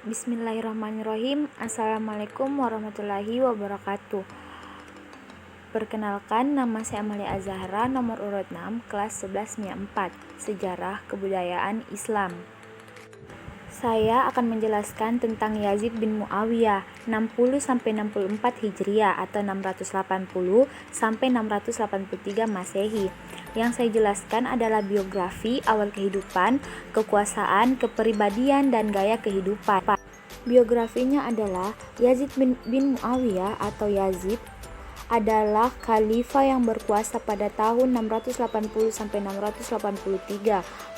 Bismillahirrahmanirrahim. Assalamualaikum warahmatullahi wabarakatuh. Perkenalkan, nama saya Amalia Azahra, nomor urut 6, kelas 11 MIA 4, Sejarah Kebudayaan Islam. Saya akan menjelaskan tentang Yazid bin Muawiyah 60-64 Hijriah atau 680-683 Masehi. Yang saya jelaskan adalah biografi, awal kehidupan, kekuasaan, kepribadian, dan gaya kehidupan. Biografinya adalah Yazid bin Muawiyah atau Yazid adalah khalifah yang berkuasa pada tahun 680-683,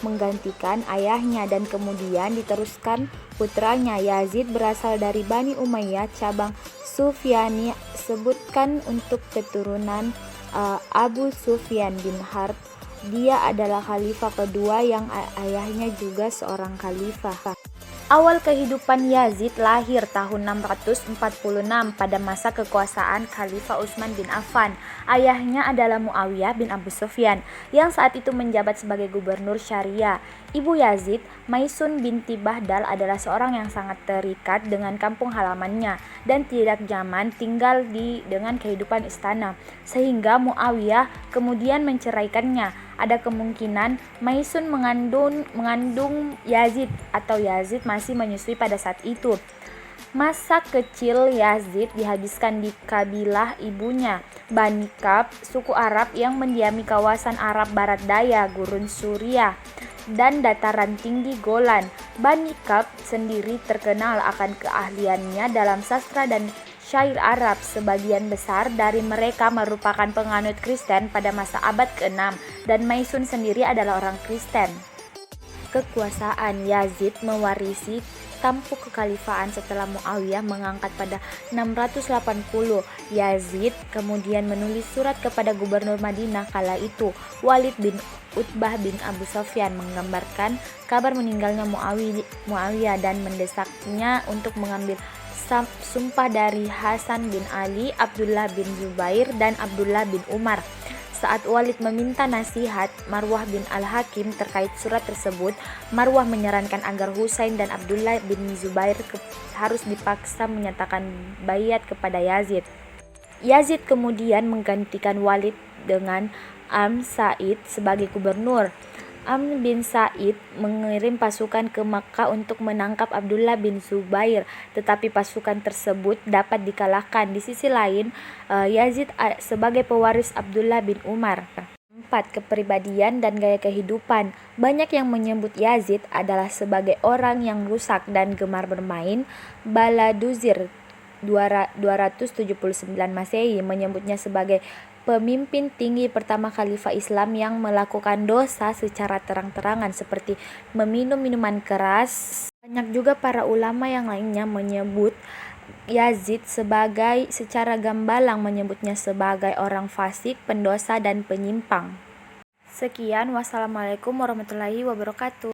menggantikan ayahnya, dan kemudian diteruskan putranya. Yazid berasal dari Bani Umayyah cabang Sufyani, sebutkan untuk keturunan Abu Sufyan bin Harb. Dia adalah khalifah kedua yang ayahnya juga seorang khalifah. Awal kehidupan Yazid lahir tahun 646 pada masa kekuasaan Khalifah Utsman bin Affan. Ayahnya adalah Muawiyah bin Abu Sufyan yang saat itu menjabat sebagai gubernur Syariah. Ibu Yazid, Maisun binti Bahdal, adalah seorang yang sangat terikat dengan kampung halamannya dan tidak nyaman tinggal dengan kehidupan istana, sehingga Muawiyah kemudian menceraikannya. Ada kemungkinan Maisun mengandung Yazid atau Yazid masih menyusui pada saat itu. Masa kecil Yazid dihabiskan di kabilah ibunya, Bani Kab, suku Arab yang mendiami kawasan Arab Barat Daya, Gurun Suriah, dan dataran tinggi Golan. Bani Kab sendiri terkenal akan keahliannya dalam sastra dan syair Arab. Sebagian besar dari mereka merupakan penganut Kristen pada masa abad ke-6, dan Maisun sendiri adalah orang Kristen. Kekuasaan Yazid mewarisi tampuk kekhalifahan setelah Muawiyah mengangkat pada 680. Yazid kemudian menulis surat kepada gubernur Madinah kala itu, Walid bin Utbah bin Abu Sufyan, menggambarkan kabar meninggalnya Muawiyah dan mendesaknya untuk mengambil sumpah dari Hasan bin Ali, Abdullah bin Zubair, dan Abdullah bin Umar. Saat Walid meminta nasihat Marwah bin Al-Hakim terkait surat tersebut, Marwah menyarankan agar Husain dan Abdullah bin Zubair harus dipaksa menyatakan baiat kepada Yazid. Yazid kemudian menggantikan Walid dengan Amr Sa'id sebagai gubernur. Amr bin Sa'id mengirim pasukan ke Makkah untuk menangkap Abdullah bin Zubair, tetapi pasukan tersebut dapat dikalahkan. Di sisi lain, Yazid sebagai pewaris Abdullah bin Umar. 4. Kepribadian dan gaya kehidupan. Banyak yang menyebut Yazid adalah sebagai orang yang rusak dan gemar bermain. Baladuzir 279 Masehi menyebutnya sebagai pemimpin tinggi pertama Khalifah Islam yang melakukan dosa secara terang-terangan seperti meminum minuman keras. Banyak juga para ulama yang lainnya menyebut Yazid secara gambalang menyebutnya sebagai orang fasik, pendosa, dan penyimpang. Sekian, wassalamualaikum warahmatullahi wabarakatuh.